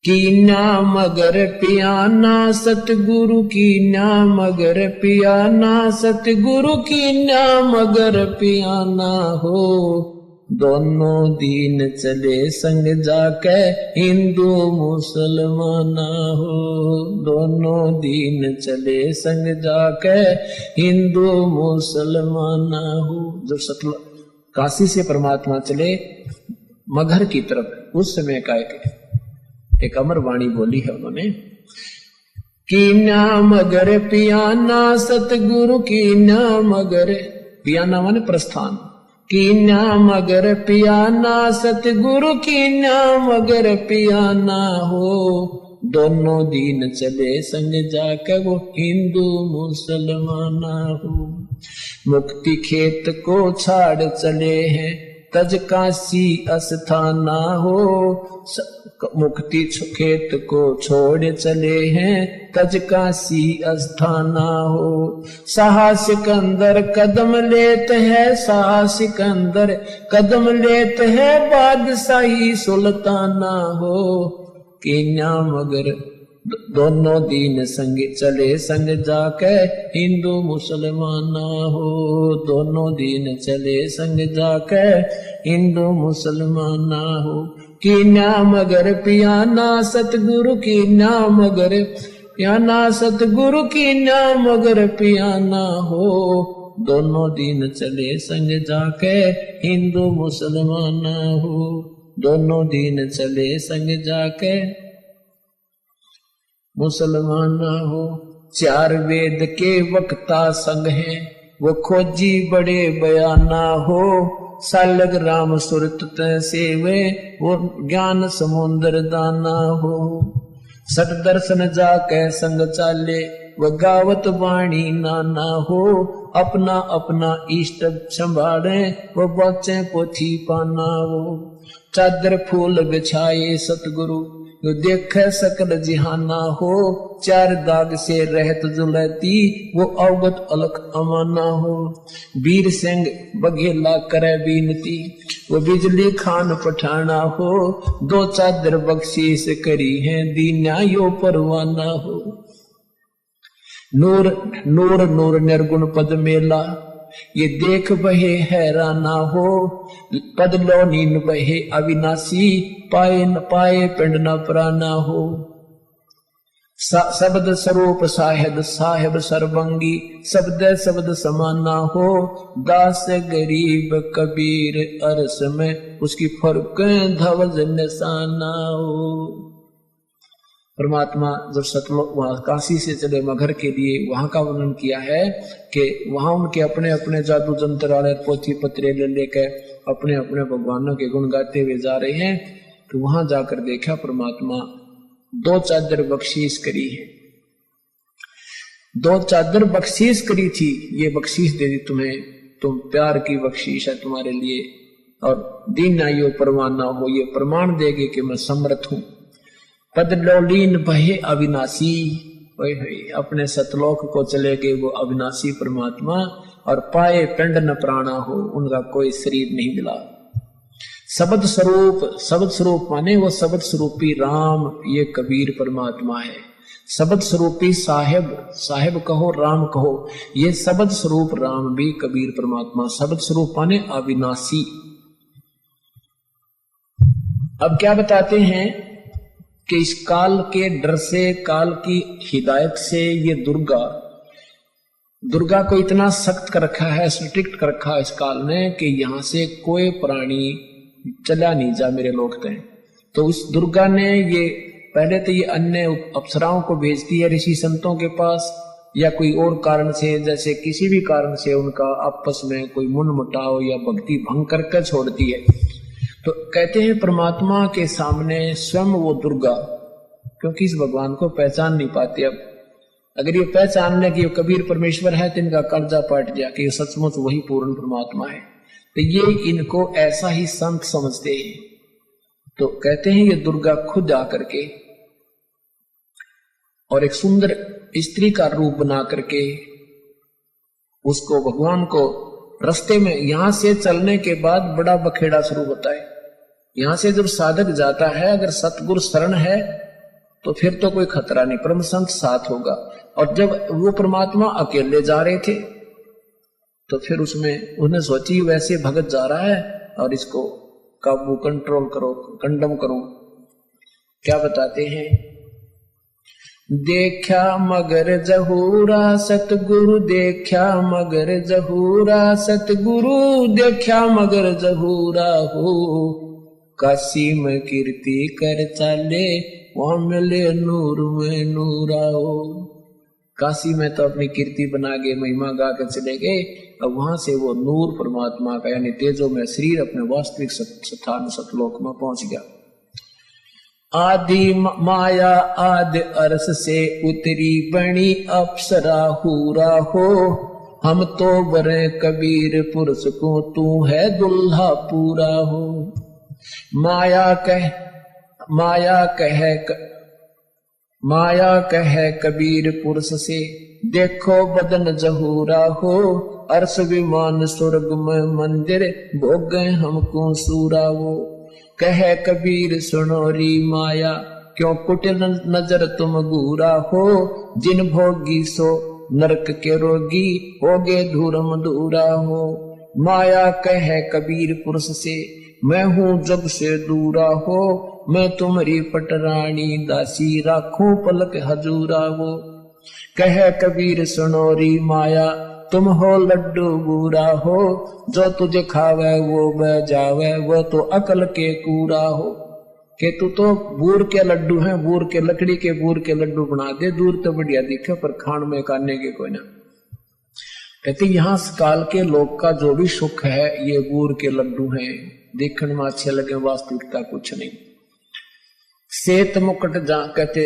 Kenya मगर पियाना सतगुरु Kenya मगर पियाना सतगुरु कीन्या मगर पियाना हो। दोनों दीन चले संग जाके हिंदू मुसलमाना हो। दोनों दीन चले संग जाके हिंदू मुसलमाना हो। जो काशी से परमात्मा चले मगहर की तरफ, उस समय का एक अमर वाणी बोली है उन्होंने, कीन्या मगर पियाना सतगुरु कीन्या मगर, पियाना माने प्रस्थान, कीन्या मगर पियाना सतगुरु कीन्या मगर पियाना हो। दोनों दीन चले संग जाकर वो हिंदू मुसलमाना हो। मुक्ति खेत को छाड़ चले हैं तज काशी अस्थाना हो। मुक्ति खेत को छोड़ चले हैं तज काशी अस्थाना हो। साहसिक अंदर कदम लेते हैं, साहसिक अंदर कदम लेते हैं बादशाही सुल्ताना हो। कीन्या मगर दोनों दीन संग चले संग जाके हिंदू मुसलमाना हो। दोनों दीन चले संग जाके हिंदू मुसलमाना हो। कीन्या मगर पियाना सतगुरु कीन्या मगर पियाना सतगुरु कीन्या मगर पियाना हो। दोनों दीन चले संग जाके हिंदू मुसलमाना हो। दोनों दीन चले संग जाके मुसलमाना हो। चार वेद के वक्ता संग हैं वो खोजी बड़े बयाना हो। सालग राम सुरत सेवे वो ज्ञान समुद्र दाना हो। सट दर्शन जाके संग चाले वो गावत वाणी नाना हो। अपना अपना इष्ट संभाले वो बचे पोथी पाना हो। चादर फूल बिछाए सतगुरु जो देखे सकल जिहाना हो। चार दाग से रहत जुलती वो अवगत अलख अमाना हो। वीर सिंह बघेला करे बीनती वो बिजली खान पठाना हो। दो चादर बख्शीश करी है दीन्या यो परवाना हो। नूर नूर नूर निर्गुण पद मेला ये देख बहे हैराना हो। पद लो नीन बहे अविनाशी पाए न पाए पिंड न प्राना हो। शब्द स्वरूप साहेब साहेब सर्वंगी शब्द शब्द समाना हो। दास गरीब कबीर अरस में उसकी फर्क धवज निशाना हो। परमात्मा जब सतलोक वहां काशी से चले मगहर के लिए, वहां का वर्णन किया है कि वहां उनके अपने अपने जादू जंत्र वाले पोथी पत्रे ले लेकर अपने अपने भगवानों के गुण गाते हुए जा रहे हैं। तो वहां जाकर देखा परमात्मा दो चादर बख्शीश करी है। दो चादर बख्शीश करी थी, ये बख्शीश दे दी तुम्हें, तुम प्यार की बख्शीश है तुम्हारे लिए। और दीन आयो परवाना हो, ये प्रमाण देगे कि मैं समर्थ हूं। पद लोलीन बहे अविनाशी, अपने सतलोक को चले गए वो अविनाशी परमात्मा। और पाए पिंड न प्राणा हो, उनका कोई शरीर नहीं मिला। शब्द स्वरूप, शब्द स्वरूप माने वो शब्द स्वरूपी राम, ये कबीर परमात्मा है। शब्द स्वरूपी साहेब, साहेब कहो राम कहो, ये शब्द स्वरूप राम भी कबीर परमात्मा। शब्द स्वरूप माने अविनाशी। अब क्या बताते हैं कि इस काल के डर से, काल की हिदायत से ये दुर्गा को इतना सख्त कर रखा है, स्ट्रिक्ट कर रखा है इस काल ने कि यहां से कोई प्राणी चला नहीं जा मेरे लोग तय। तो उस दुर्गा ने ये पहले तो ये अन्य अप्सराओं को भेजती है ऋषि संतों के पास, या कोई और कारण से, जैसे किसी भी कारण से उनका आपस में कोई मुटाव या भक्ति भंग करके छोड़ती है। तो कहते हैं परमात्मा के सामने स्वयं वो दुर्गा, क्योंकि इस भगवान को पहचान नहीं पाते। अब अगर ये पहचान ले कि ये कबीर परमेश्वर है तो इनका कर्जा पट गया कि ये सचमुच वही पूर्ण परमात्मा है। तो ये इनको ऐसा ही संत समझते हैं। तो कहते हैं ये दुर्गा खुद आकर के और एक सुंदर स्त्री का रूप बना करके उसको, भगवान को रास्ते में, यहां से चलने के बाद बड़ा बखेड़ा शुरू होता है। यहां से जब साधक जाता है, अगर सतगुरु शरण है तो फिर तो कोई खतरा नहीं, परम संत साथ होगा। और जब वो परमात्मा अकेले जा रहे थे तो फिर उसमें उन्हें सोची वैसे भगत जा रहा है और इसको काबू कंट्रोल करो, कंडम करो। क्या बताते हैं, देखा मगर जहूरा सतगुरु, देखा मगर जहूरा सतगुरु, देखा मगर जहूरा हो, काशी में कीर्ति कर चाले, वहां मिले नूर में नूरा हो। काशी में तो अपनी कीर्ति बना के महिमा गा कर चले गए, अब वहां से वो नूर परमात्मा का यानी तेजो में शरीर अपने वास्तविक स्थान सतलोक में पहुंच गया। आदि माया आदि अर्श से उतरी बनी अप्सरा हूरा हो, हम तो बरे कबीर पुरुष को, तू है दुल्हा पूरा हो। माया कहे कबीर पुरुष से, देखो बदन जहूरा हो, अर्श विमान स्वर्ग में मंदिर, भोगे हमको सूरा वो। कहे कबीर सुनो री माया, क्यों कुटिल नजर तुम घूरा हो, जिन भोगी सो नरक के रोगी, होगे धूरम दूरा हो। माया कहे कबीर पुरुष से, मैं हूँ जग से दूरा हो, मैं तुम्हारी पटरानी दासी, राखूं पलक हजूरा वो। कहे कबीर सुनो री माया, तुम हो लड्डू बूरा हो, जो तुझे खावे वो बह जावे, वो तो अकल के कूरा हो। कि तू तो बूर के लड्डू हैं, बूर के लकड़ी के बूर के लड्डू बना दे, दूर तो बढ़िया दिखे पर खान में काटने के कोई ना। कहते यहाँ काल के लोग का जो भी सुख है ये बूर के लड्डू हैं, देखने में अच्छे लगे, वास्तविकता कुछ नहीं। सेत मुकुट जा कहते